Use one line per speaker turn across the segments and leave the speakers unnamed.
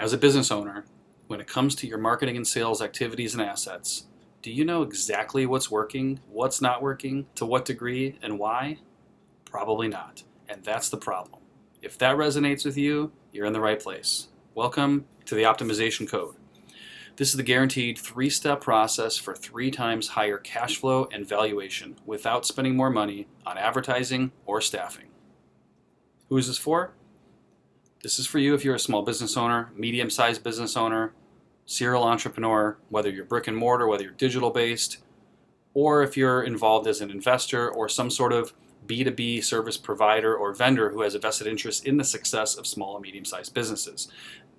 As a business owner, when it comes to your marketing and sales activities and assets, do you know exactly what's working, what's not working, to what degree, and why? Probably not. And that's the problem. If that resonates with you, you're in the right place. Welcome to the Optimization Code. This is the guaranteed 3-step process for 3 times higher cash flow and valuation without spending more money on advertising or staffing. Who is this for? This is for you if you're a small business owner, medium-sized business owner, serial entrepreneur, whether you're brick and mortar, whether you're digital based, or if you're involved as an investor or some sort of B2B service provider or vendor who has a vested interest in the success of small and medium-sized businesses.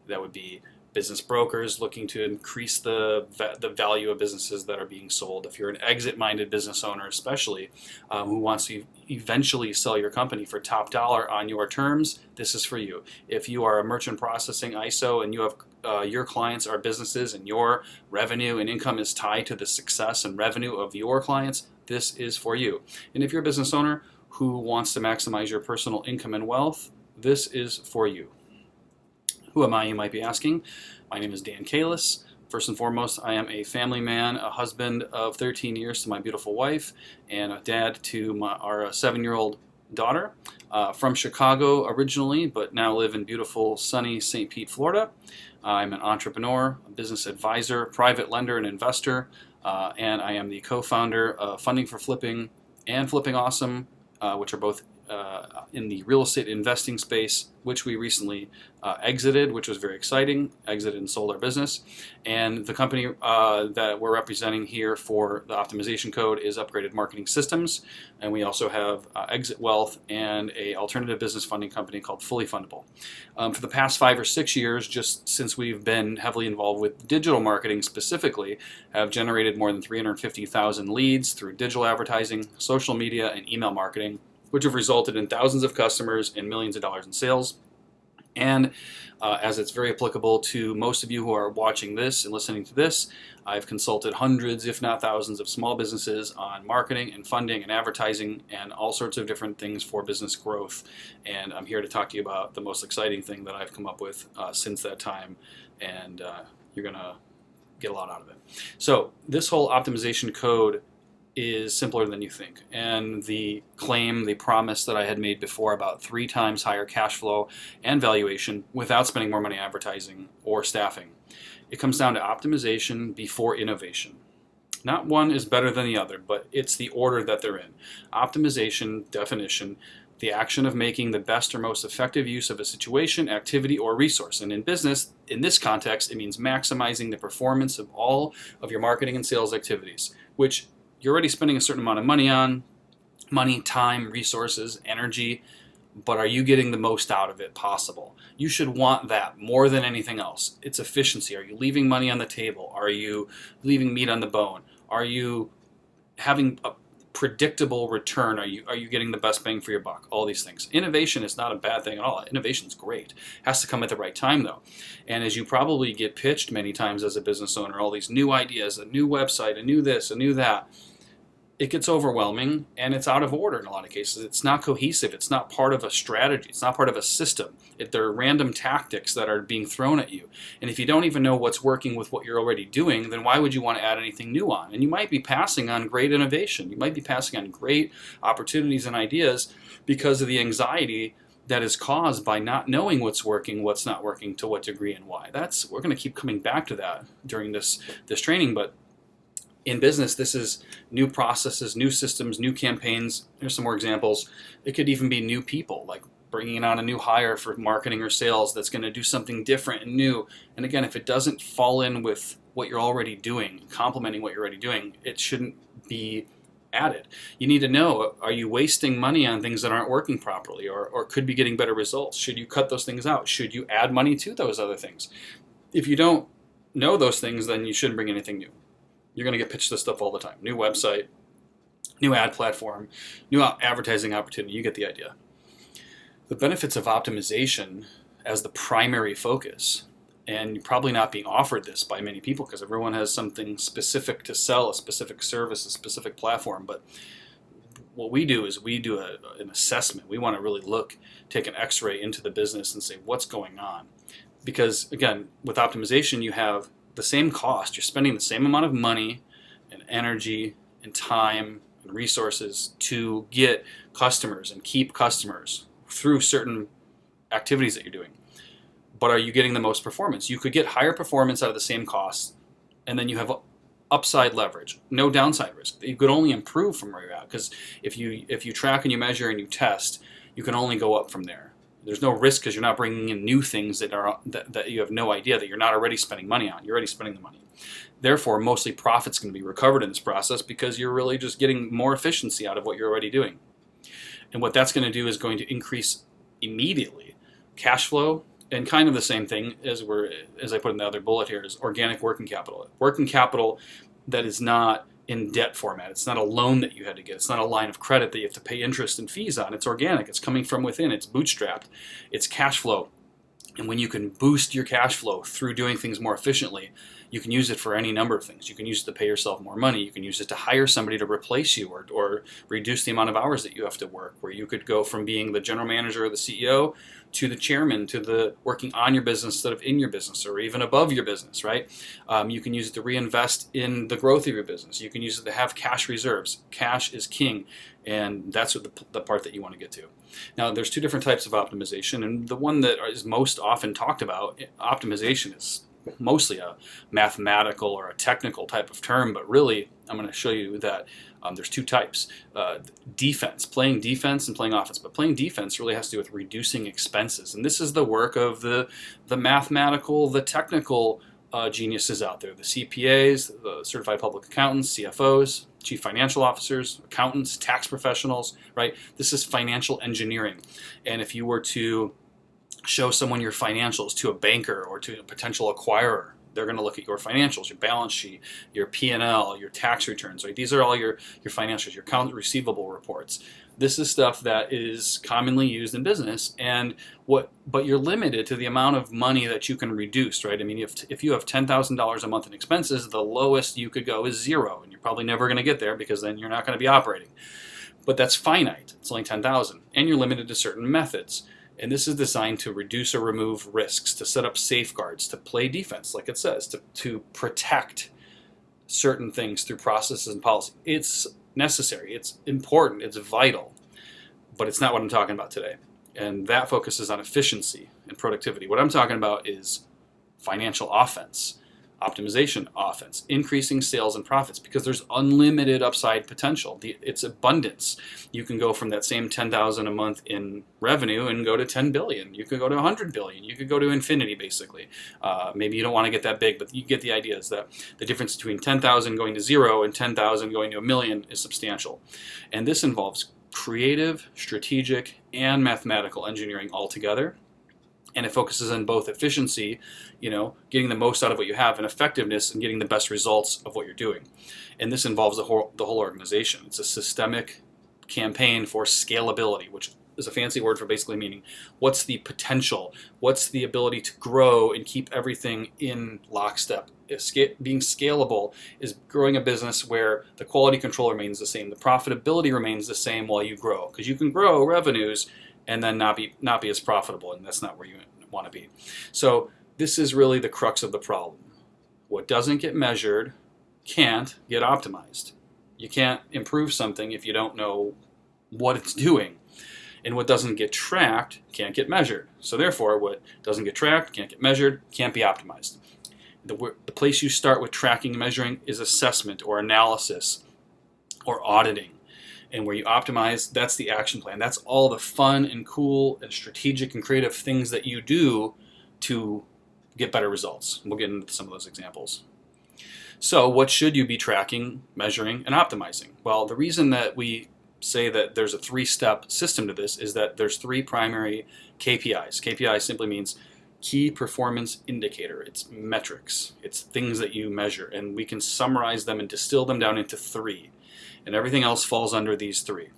That would be business brokers looking to increase the value of businesses that are being sold. If you're an exit-minded business owner especially, who wants to eventually sell your company for top dollar on your terms, this is for you. If you are a merchant processing ISO and you have your clients are businesses and your revenue and income is tied to the success and revenue of your clients, this is for you. And if you're a business owner who wants to maximize your personal income and wealth, this is for you. Who am I, you might be asking? My name is Dan Kalis. First and foremost, I am a family man, a husband of 13 years to my beautiful wife, and a dad to our 7-year-old daughter. From Chicago originally, but now live in beautiful, sunny St. Pete, Florida. I'm an entrepreneur, a business advisor, private lender, and investor, and I am the co-founder of Funding for Flipping and Flipping Awesome, which are both in the real estate investing space, which we recently exited, which was very exciting, exited and sold our business. And the company that we're representing here for the Optimization Code is Upgraded Marketing Systems. And we also have Exit Wealth and a alternative business funding company called Fully Fundable. For the past 5 or 6 years, just since we've been heavily involved with digital marketing specifically, have generated more than 350,000 leads through digital advertising, social media, and email marketing, which have resulted in thousands of customers and millions of dollars in sales. And as it's very applicable to most of you who are watching this and listening to this, I've consulted hundreds, if not thousands, of small businesses on marketing and funding and advertising and all sorts of different things for business growth. And I'm here to talk to you about the most exciting thing that I've come up with since that time. And you're going to get a lot out of it. So this whole optimization code is simpler than you think. And the claim, the promise that I had made before about 3 times higher cash flow and valuation without spending more money advertising or staffing. It comes down to optimization before innovation. Not one is better than the other, but it's the order that they're in. Optimization, definition, the action of making the best or most effective use of a situation, activity, or resource. And in business, in this context, it means maximizing the performance of all of your marketing and sales activities, which you're already spending a certain amount of money on, time, resources, energy, but are you getting the most out of it possible? You should want that more than anything else. It's efficiency. Are you leaving money on the table? Are you leaving meat on the bone? Are you having a predictable return? Are you getting the best bang for your buck? All these things. Innovation is not a bad thing at all. Innovation is great. It has to come at the right time though. And as you probably get pitched many times as a business owner, all these new ideas, a new website, a new this, a new that, it gets overwhelming and it's out of order in a lot of cases. It's not cohesive. It's not part of a strategy. It's not part of a system. They're random tactics that are being thrown at you. And if you don't even know what's working with what you're already doing, then why would you want to add anything new on? And you might be passing on great innovation. You might be passing on great opportunities and ideas because of the anxiety that is caused by not knowing what's working, what's not working, to what degree and why. We're going to keep coming back to that during this training, but in business, this is new processes, new systems, new campaigns. Here's some more examples. It could even be new people, like bringing on a new hire for marketing or sales that's going to do something different and new. And again, if it doesn't fall in with what you're already doing, complementing what you're already doing, it shouldn't be added. You need to know, are you wasting money on things that aren't working properly or could be getting better results? Should you cut those things out? Should you add money to those other things? If you don't know those things, then you shouldn't bring anything new. You're going to get pitched this stuff all the time. New website, new ad platform, new advertising opportunity. You get the idea. The benefits of optimization as the primary focus, and you're probably not being offered this by many people because everyone has something specific to sell, a specific service, a specific platform. But what we do is we do an assessment. We want to really take an x-ray into the business and say, what's going on? Because again, with optimization, you have the same cost. You're spending the same amount of money and energy and time and resources to get customers and keep customers through certain activities that you're doing. But are you getting the most performance? You could get higher performance out of the same cost, and then you have upside leverage, no downside risk. You could only improve from where you're at, because if you track and you measure and you test, you can only go up from there. There's no risk because you're not bringing in new things that you have no idea, that you're not already spending money on. You're already spending the money. Therefore, mostly profit's going to be recovered in this process because you're really just getting more efficiency out of what you're already doing. And what that's going to do is going to increase immediately cash flow. And kind of the same thing as I put in the other bullet here is organic working capital. Working capital that is not in debt format. It's not a loan that you had to get. It's not a line of credit that you have to pay interest and fees on. It's organic. It's coming from within. It's bootstrapped. It's cash flow. And when you can boost your cash flow through doing things more efficiently, you can use it for any number of things. You can use it to pay yourself more money. You can use it to hire somebody to replace you, or reduce the amount of hours that you have to work, where you could go from being the general manager or the CEO to the chairman, to the working on your business instead of in your business, or even above your business, right? You can use it to reinvest in the growth of your business. You can use it to have cash reserves. Cash is king, and that's what the part that you want to get to. Now, there's two different types of optimization, and the one that is most often talked about, optimization, is mostly a mathematical or a technical type of term, but really I'm going to show you that there's two types. Defense, playing defense, and playing offense. But playing defense really has to do with reducing expenses, and this is the work of the mathematical, the technical geniuses out there, the CPAs, the certified public accountants, CFOs, chief financial officers, accountants, tax professionals, right? This is financial engineering. And if you were to show someone your financials to a banker or to a potential acquirer, they're going to look at your financials, your balance sheet, your P&L, your tax returns, right? These are all your financials, your account receivable reports. This is stuff that is commonly used in business, but you're limited to the amount of money that you can reduce, right? I mean, if you have $10,000 a month in expenses, the lowest you could go is zero, and you're probably never going to get there because then you're not going to be operating. But that's finite. It's only 10,000, and you're limited to certain methods. And this is designed to reduce or remove risks, to set up safeguards, to play defense, like it says, to protect certain things through processes and policy. It's necessary, it's important, it's vital, but it's not what I'm talking about today. And that focuses on efficiency and productivity. What I'm talking about is financial offense, optimization offense, increasing sales and profits, because there's unlimited upside potential. It's abundance. You can go from that same 10,000 a month in revenue and go to 10 billion. You could go to 100 billion. You could go to infinity, basically. Maybe you don't want to get that big, but you get the idea, is that the difference between 10,000 going to zero and 10,000 going to a million is substantial. And this involves creative, strategic, and mathematical engineering all together. And it focuses on both efficiency, getting the most out of what you have, and effectiveness, and getting the best results of what you're doing. And this involves the whole organization. It's a systemic campaign for scalability, which is a fancy word for basically meaning what's the potential, what's the ability to grow and keep everything in lockstep. Being scalable is growing a business where the quality control remains the same, the profitability remains the same while you grow, because you can grow revenues and then not be as profitable, and that's not where you want to be. So this is really the crux of the problem. What doesn't get measured can't get optimized. You can't improve something if you don't know what it's doing. And what doesn't get tracked can't get measured. So therefore, what doesn't get tracked, can't get measured, can't be optimized. The place you start with tracking and measuring is assessment or analysis or auditing. And where you optimize, that's the action plan. That's all the fun and cool and strategic and creative things that you do to get better results. We'll get into some of those examples. So what should you be tracking, measuring, and optimizing? Well, the reason that we say that there's a three-step system to this is that there's three primary KPIs. KPI simply means key performance indicator. It's metrics. It's things that you measure. And we can summarize them and distill them down into three. And everything else falls under these three.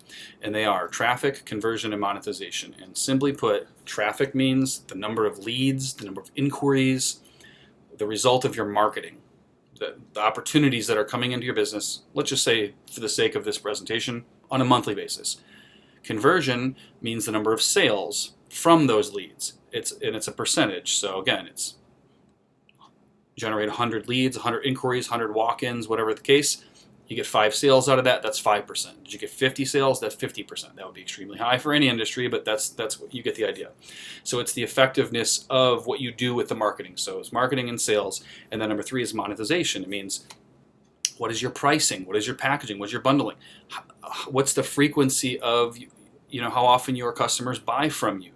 And they are traffic, conversion, and monetization. And simply put, traffic means the number of leads, the number of inquiries, the result of your marketing, the opportunities that are coming into your business, let's just say, for the sake of this presentation, on a monthly basis. Conversion means the number of sales from those leads. It's a percentage. So again, it's generate 100 leads, 100 inquiries, 100 walk-ins, whatever the case. You get 5 sales out of that, that's 5%. Did you get 50 sales? That's 50%. That would be extremely high for any industry, but that's what you get the idea. So it's the effectiveness of what you do with the marketing. So it's marketing and sales. And then number 3 is monetization. It means, what is your pricing? What is your packaging? What's your bundling? What's the frequency of, how often your customers buy from you?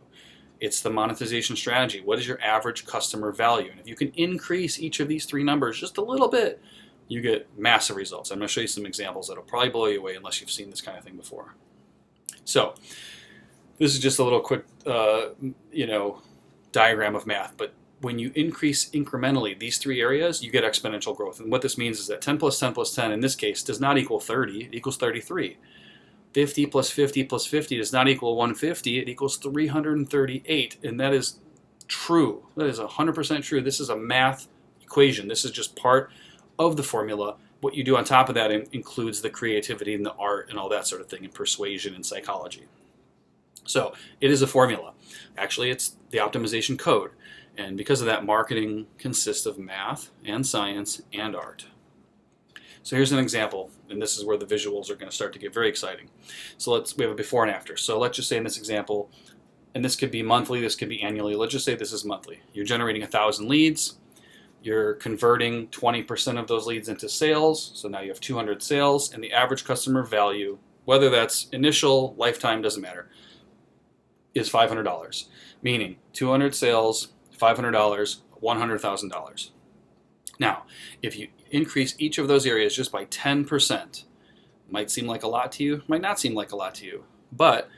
It's the monetization strategy. What is your average customer value? And if you can increase each of these 3 numbers just a little bit, you get massive results. I'm going to show you some examples that'll probably blow you away unless you've seen this kind of thing before. So this is just a little quick, diagram of math. But when you increase incrementally these 3 areas, you get exponential growth. And what this means is that 10 plus 10 plus 10 in this case does not equal 30. It equals 33. 50 plus 50 plus 50 does not equal 150. It equals 338. And that is true. That is 100% true. This is a math equation. This is just part of the formula. What you do on top of that includes the creativity and the art and all that sort of thing, and persuasion and psychology. So it is a formula. Actually, it's the optimization code. And because of that, marketing consists of math and science and art. So here's an example, and this is where the visuals are going to start to get very exciting. So we have a before and after. So let's just say in this example, and this could be monthly, this could be annually. Let's just say this is monthly. You're generating 1,000 leads. You're converting 20% of those leads into sales. So now you have 200 sales, and the average customer value, whether that's initial, lifetime, doesn't matter, is $500. Meaning 200 sales, $500, $100,000. Now, if you increase each of those areas just by 10%, might seem like a lot to you, might not seem like a lot to you, but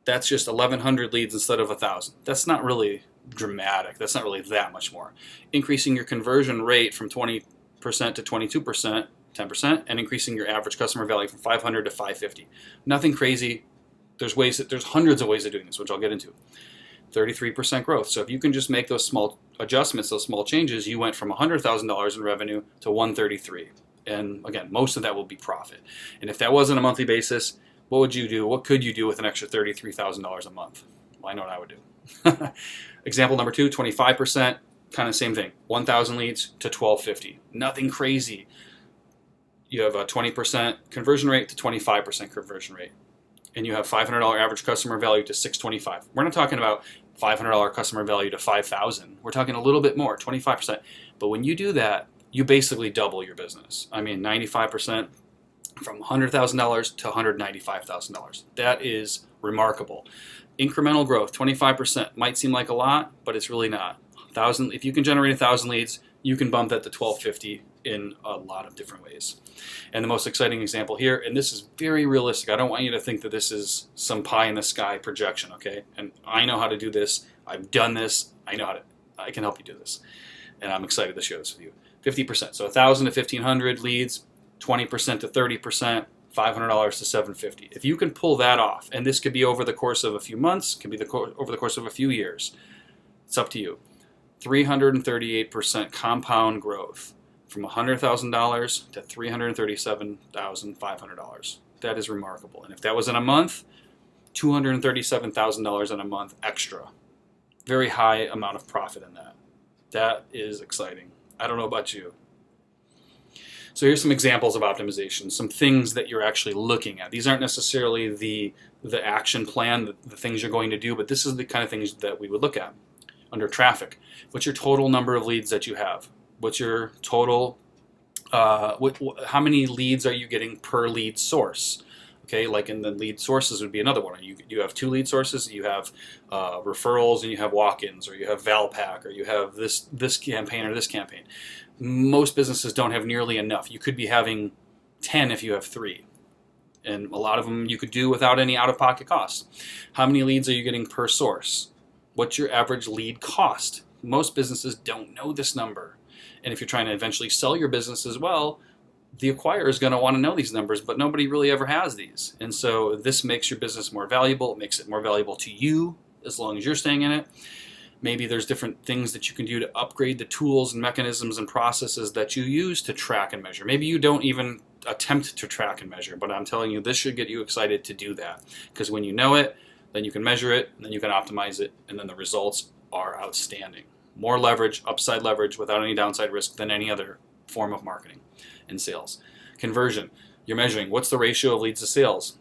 that's just 1,100 leads instead of 1,000. That's not really dramatic. That's not really that much more. Increasing your conversion rate from 20% to 22%, 10%, and increasing your average customer value from 500 to 550. Nothing crazy. There's hundreds of ways of doing this, which I'll get into. 33% growth. So if you can just make those small adjustments, those small changes, you went from $100,000 in revenue to $133,000. And again, most of that will be profit. And if that wasn't a monthly basis, what would you do? What could you do with an extra $33,000 a month? Well, I know what I would do. Example number 2, 25%, kind of same thing. 1,000 leads to 1,250. Nothing crazy. You have a 20% conversion rate to 25% conversion rate. And you have $500 average customer value to $625. We're not talking about $500 customer value to $5,000. We're talking a little bit more, 25%. But when you do that, you basically double your business. I mean, 95% from $100,000 to $195,000. That is remarkable. Incremental growth, 25%, might seem like a lot, but it's really not. If you can generate 1,000 leads, you can bump that to 1,250 in a lot of different ways. And the most exciting example here, and this is very realistic. I don't want you to think that this is some pie in the sky projection, okay? And I know how to do this. I've done this. I can help you do this. And I'm excited to share this with you. 50%. So 1,000 to 1,500 leads, 20% to 30%, $500 to $750. If you can pull that off, and this could be over the course of a few months, could be over the course of a few years, it's up to you. 338% compound growth from $100,000 to $337,500. That is remarkable. And if that was in a month, $237,000 in a month extra. Very high amount of profit in that. That is exciting. I don't know about you. So here's some examples of optimization, some things that you're actually looking at. These aren't necessarily the action plan, the things you're going to do, but this is the kind of things that we would look at. Under traffic, what's your total number of leads that you have? What's your total, how many leads are you getting per lead source? Okay, like in the lead sources would be another one. You have 2 lead sources, you have referrals, and you have walk-ins, or you have Valpak, or you have this campaign or this campaign. Most businesses don't have nearly enough. You could be having 10 if you have 3. And a lot of them you could do without any out-of-pocket costs. How many leads are you getting per source? What's your average lead cost? Most businesses don't know this number. And if you're trying to eventually sell your business as well, the acquirer is going to want to know these numbers, but nobody really ever has these. And so this makes your business more valuable. It makes it more valuable to you as long as you're staying in it. Maybe there's different things that you can do to upgrade the tools and mechanisms and processes that you use to track and measure. Maybe you don't even attempt to track and measure, but I'm telling you, this should get you excited to do that, because when you know it, then you can measure it, and then you can optimize it, and then the results are outstanding. More leverage, upside leverage without any downside risk than any other form of marketing and sales. Conversion, you're measuring what's the ratio of leads to sales.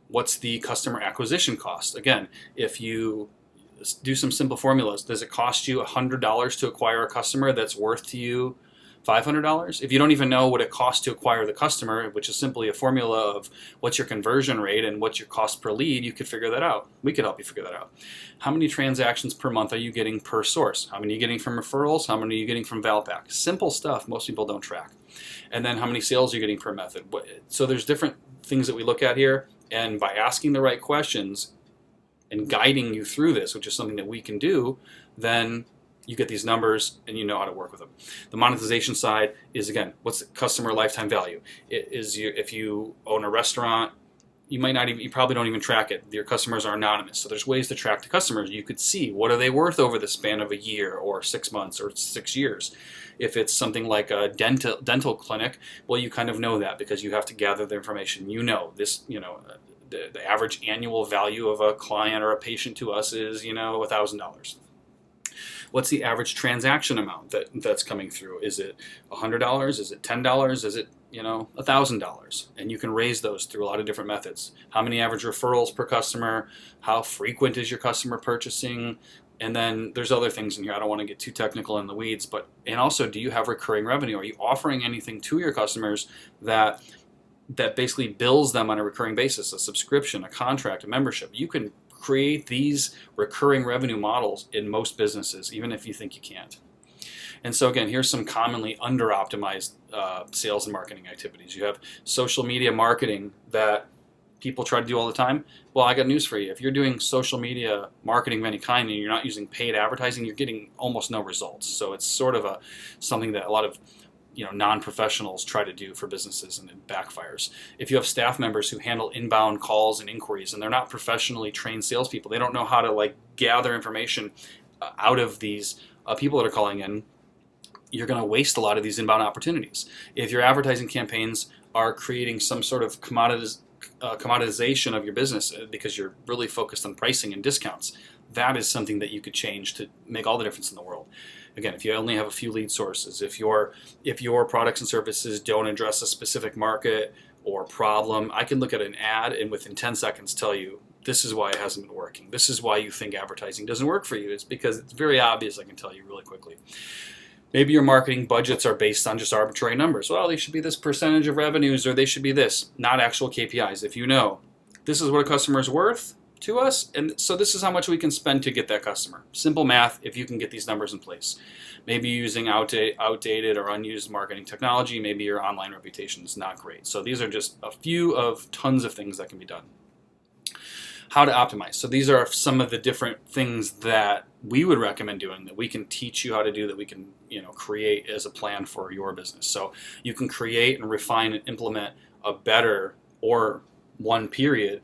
What's the customer acquisition cost? Again, if you do some simple formulas, does it cost you $100 to acquire a customer that's worth to you $500? If you don't even know what it costs to acquire the customer, which is simply a formula of what's your conversion rate and what's your cost per lead, you could figure that out. We could help you figure that out. How many transactions per month are you getting per source? How many are you getting from referrals? How many are you getting from Valpak? Simple stuff most people don't track. And then how many sales are you getting per method? So there's different things that we look at here. And by asking the right questions and guiding you through this, which is something that we can do, then you get these numbers and you know how to work with them. The monetization side is, again, what's the customer lifetime value? If you own a restaurant, you probably don't even track it. Your customers are anonymous. So there's ways to track the customers. You could see what are they worth over the span of a year or 6 months or 6 years. If it's something like a dental clinic, well, you kind of know that because you have to gather the information. The average annual value of a client or a patient to us is, $1,000. What's the average transaction amount that's coming through? Is it $100? Is it $10? Is it, $1,000? And you can raise those through a lot of different methods. How many average referrals per customer? How frequent is your customer purchasing? And then there's other things in here. I don't want to get too technical in the weeds, and also, do you have recurring revenue? Are you offering anything to your customers that basically bills them on a recurring basis, a subscription, a contract, a membership? You can create these recurring revenue models in most businesses, even if you think you can't. And so again, here's some commonly under-optimized sales and marketing activities. You have social media marketing that people try to do all the time. Well, I got news for you. If you're doing social media marketing of any kind and you're not using paid advertising, you're getting almost no results. So it's sort of something that a lot of non-professionals try to do for businesses, and it backfires. If you have staff members who handle inbound calls and inquiries and they're not professionally trained salespeople, they don't know how to gather information out of these people that are calling in, you're going to waste a lot of these inbound opportunities. If your advertising campaigns are creating some sort of commoditization of your business because you're really focused on pricing and discounts, that is something that you could change to make all the difference in the world. Again, if you only have a few lead sources, if your products and services don't address a specific market or problem, I can look at an ad and within 10 seconds tell you, this is why it hasn't been working. This is why you think advertising doesn't work for you. It's because it's very obvious. I can tell you really quickly. Maybe your marketing budgets are based on just arbitrary numbers. Well, they should be this percentage of revenues, or they should be this, not actual KPIs. If you know, this is what a customer is worth to us, and so this is how much we can spend to get that customer. Simple math if you can get these numbers in place. Maybe using outdated or unused marketing technology, maybe your online reputation is not great. So these are just a few of tons of things that can be done. How to optimize. So these are some of the different things that we would recommend doing, that we can teach you how to do, that we can create as a plan for your business. So you can create and refine and implement a better, or one period,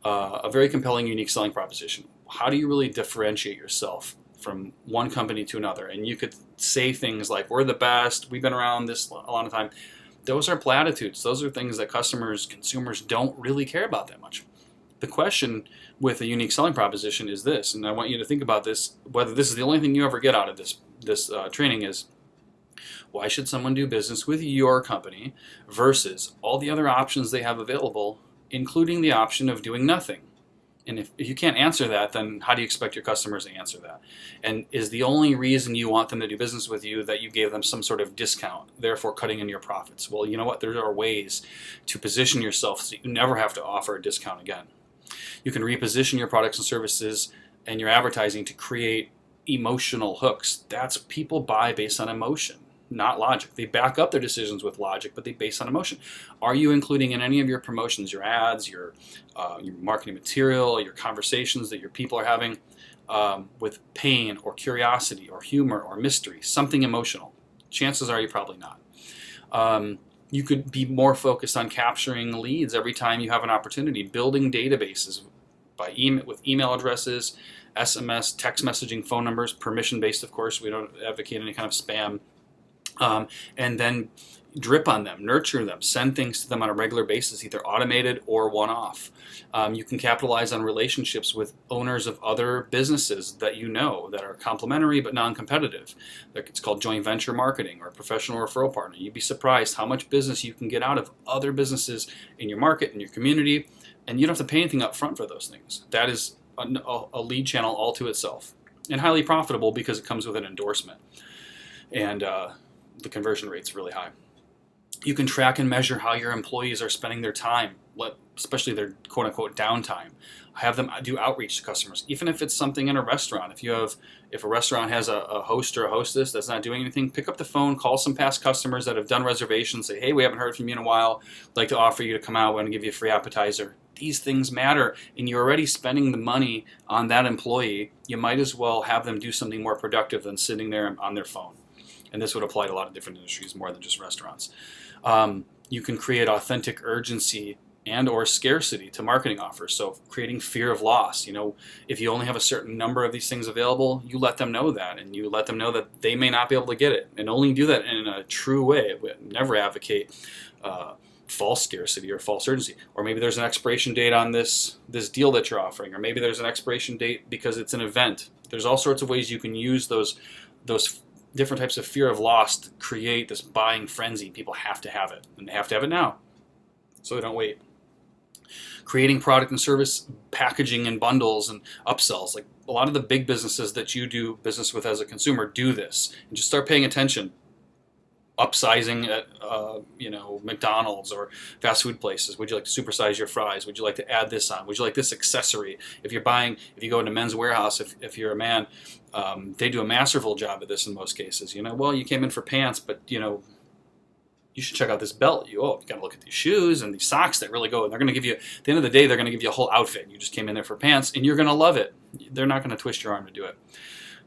a very compelling, unique selling proposition. How do you really differentiate yourself from one company to another? And you could say things like, we're the best, we've been around this a long time. Those are platitudes. Those are things that consumers don't really care about that much. The question with a unique selling proposition is this, and I want you to think about this, whether this is the only thing you ever get out of this training, is why should someone do business with your company versus all the other options they have available, including the option of doing nothing? And if you can't answer that, then how do you expect your customers to answer that? And is the only reason you want them to do business with you that you gave them some sort of discount, therefore cutting in your profits? Well, you know what? There are ways to position yourself so you never have to offer a discount again. You can reposition your products and services and your advertising to create emotional hooks. That's people buy based on emotion, not logic. They back up their decisions with logic, but they base on emotion. Are you including in any of your promotions, your ads, your marketing material, your conversations that your people are having with pain or curiosity or humor or mystery, something emotional? Chances are you're probably not. You could be more focused on capturing leads every time you have an opportunity, building databases with email addresses, SMS, text messaging, phone numbers, permission-based, of course. We don't advocate any kind of spam. And then drip on them, nurture them, send things to them on a regular basis, either automated or one-off. You can capitalize on relationships with owners of other businesses that you know that are complementary but non-competitive. It's called joint venture marketing or professional referral partner. You'd be surprised how much business you can get out of other businesses in your market, in your community, and you don't have to pay anything up front for those things. That is a lead channel all to itself, and highly profitable because it comes with an endorsement, and the conversion rate's really high. You can track and measure how your employees are spending their time, especially their quote-unquote downtime. Have them do outreach to customers, even if it's something in a restaurant. If a restaurant has a host or a hostess that's not doing anything, pick up the phone, call some past customers that have done reservations, say, hey, we haven't heard from you in a while. I'd like to offer you to come out. We're going to give you a free appetizer. These things matter, and you're already spending the money on that employee. You might as well have them do something more productive than sitting there on their phone. And this would apply to a lot of different industries, more than just restaurants. You can create authentic urgency and or scarcity to marketing offers. So creating fear of loss. If you only have a certain number of these things available, you let them know that, and you let them know that they may not be able to get it, and only do that in a true way. We never advocate false scarcity or false urgency. Or maybe there's an expiration date on this deal that you're offering, or maybe there's an expiration date because it's an event. There's all sorts of ways you can use those different types of fear of loss to create this buying frenzy. People have to have it, and they have to have it now, so they don't wait. Creating product and service packaging and bundles and upsells. Like a lot of the big businesses that you do business with as a consumer do this, and just start paying attention. Upsizing at McDonald's or fast food places. Would you like to supersize your fries? Would you like to add this on? Would you like this accessory? If you go into Men's Warehouse, if you're a man, they do a masterful job of this in most cases. You came in for pants, but you should check out this belt. You got to look at these shoes and these socks that really go. And they're going to give you, at the end of the day, they're going to give you a whole outfit. You just came in there for pants, and you're going to love it. They're not going to twist your arm to do it.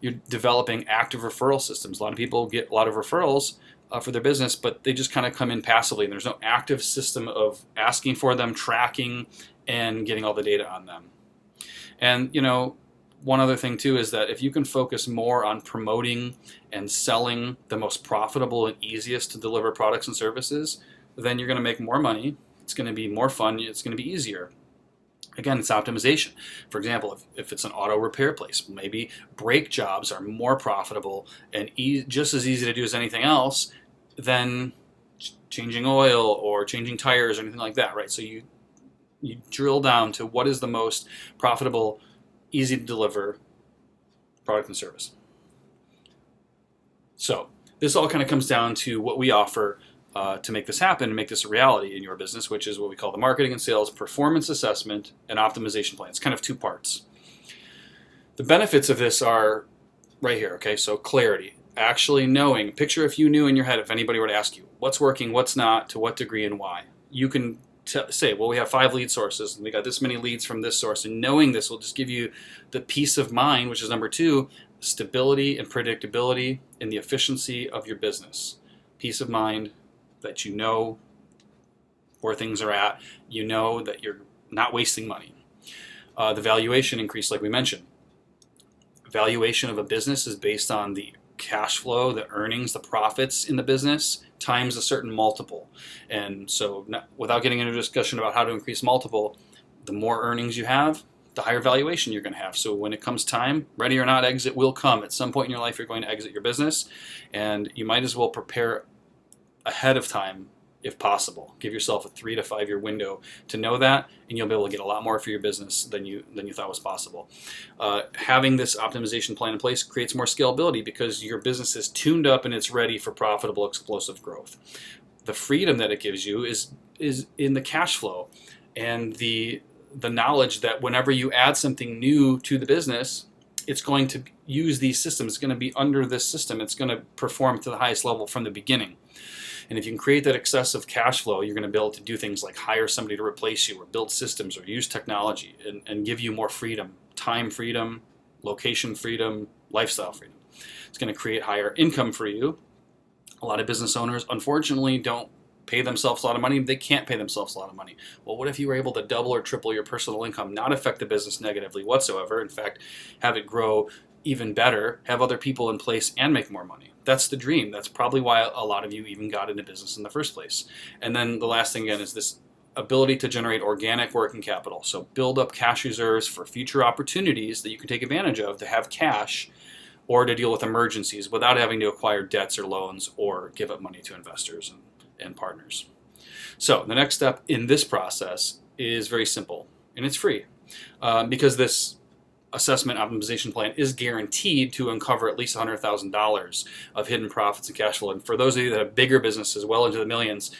You're developing active referral systems. A lot of people get a lot of referrals for their business, but they just kind of come in passively, and there's no active system of asking for them, tracking, and getting all the data on them. And one other thing too is that if you can focus more on promoting and selling the most profitable and easiest to deliver products and services, then you're going to make more money. It's going to be more fun. It's going to be easier. Again, it's optimization. For example, if it's an auto repair place, maybe brake jobs are more profitable and just as easy to do as anything else than changing oil or changing tires or anything like that, right? So you drill down to what is the most profitable, easy to deliver product and service. So this all kind of comes down to what we offer to make this happen and make this a reality in your business, which is what we call the marketing and sales performance assessment and optimization plan. It's kind of two parts. The benefits of this are right here, okay? So clarity, actually knowing, picture if you knew in your head, if anybody were to ask you what's working, what's not, to what degree and why. You can say, well, we have 5 lead sources and we got this many leads from this source, and knowing this will just give you the peace of mind, which is number 2, stability and predictability in the efficiency of your business. Peace of mind that you know where things are at, you know that you're not wasting money. The valuation increase, like we mentioned. Valuation of a business is based on the cash flow, the earnings, the profits in the business times a certain multiple. And so without getting into a discussion about how to increase multiple, the more earnings you have, the higher valuation you're going to have. So when it comes time, ready or not, exit will come. At some point in your life, you're going to exit your business, and you might as well prepare ahead of time if possible. Give yourself a 3 to 5 year window to know that, and you'll be able to get a lot more for your business than you thought was possible. Having this optimization plan in place creates more scalability because your business is tuned up and it's ready for profitable, explosive growth. The freedom that it gives you is in the cash flow and the knowledge that whenever you add something new to the business, it's going to use these systems. It's going to be under this system. It's going to perform to the highest level from the beginning. And if you can create that excessive cash flow, you're going to be able to do things like hire somebody to replace you or build systems or use technology and give you more freedom, time freedom, location freedom, lifestyle freedom. It's going to create higher income for you. A lot of business owners, unfortunately, don't pay themselves a lot of money. They can't pay themselves a lot of money. Well, what if you were able to double or triple your personal income, not affect the business negatively whatsoever, in fact, have it grow even better, have other people in place and make more money. That's the dream. That's probably why a lot of you even got into business in the first place. And then the last thing again is this ability to generate organic working capital. So build up cash reserves for future opportunities that you can take advantage of to have cash or to deal with emergencies without having to acquire debts or loans or give up money to investors and partners. So the next step in this process is very simple, and it's free because this assessment optimization plan is guaranteed to uncover at least $100,000 of hidden profits and cash flow. And for those of you that have bigger businesses well into the millions,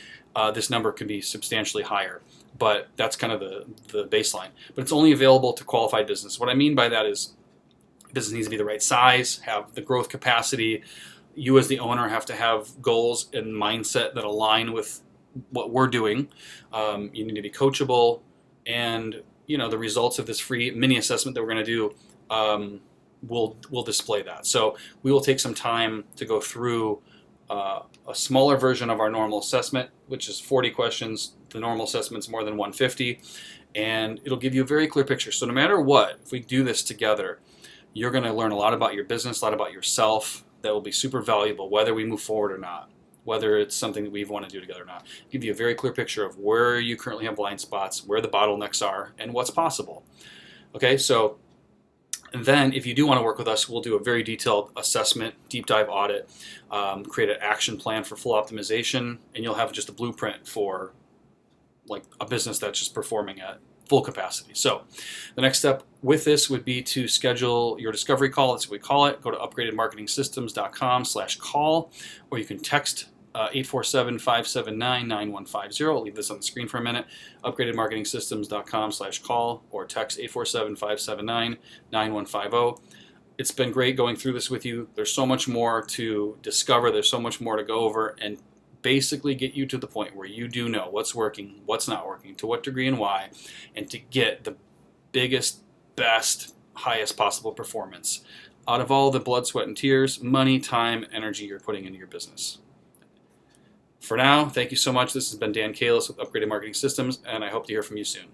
this number can be substantially higher. But that's kind of the baseline. But it's only available to qualified business. What I mean by that is business needs to be the right size, have the growth capacity. You as the owner have to have goals and mindset that align with what we're doing. You need to be coachable, and the results of this free mini assessment that we're going to do will display that. So we will take some time to go through a smaller version of our normal assessment, which is 40 questions. The normal assessment's more than 150, and it'll give you a very clear picture. So no matter what, if we do this together, you're going to learn a lot about your business, a lot about yourself that will be super valuable, whether we move forward or not, whether it's something that we want to do together or not. Give you a very clear picture of where you currently have blind spots, where the bottlenecks are, and what's possible. Okay, so and then if you do want to work with us, we'll do a very detailed assessment, deep dive audit, create an action plan for full optimization, and you'll have just a blueprint for like a business that's just performing at full capacity. So the next step with this would be to schedule your discovery call. That's what we call it. Go to upgradedmarketingsystems.com/call, or you can text 847-579-9150. I'll leave this on the screen for a minute. upgradedmarketingsystems.com/call, or text 847-579-9150. It's been great going through this with you. There's so much more to discover. There's so much more to go over, and basically get you to the point where you do know what's working, what's not working, to what degree and why, and to get the biggest, best, highest possible performance out of all the blood, sweat, and tears, money, time, energy you're putting into your business. For now, thank you so much. This has been Dan Kalis with Upgraded Marketing Systems, and I hope to hear from you soon.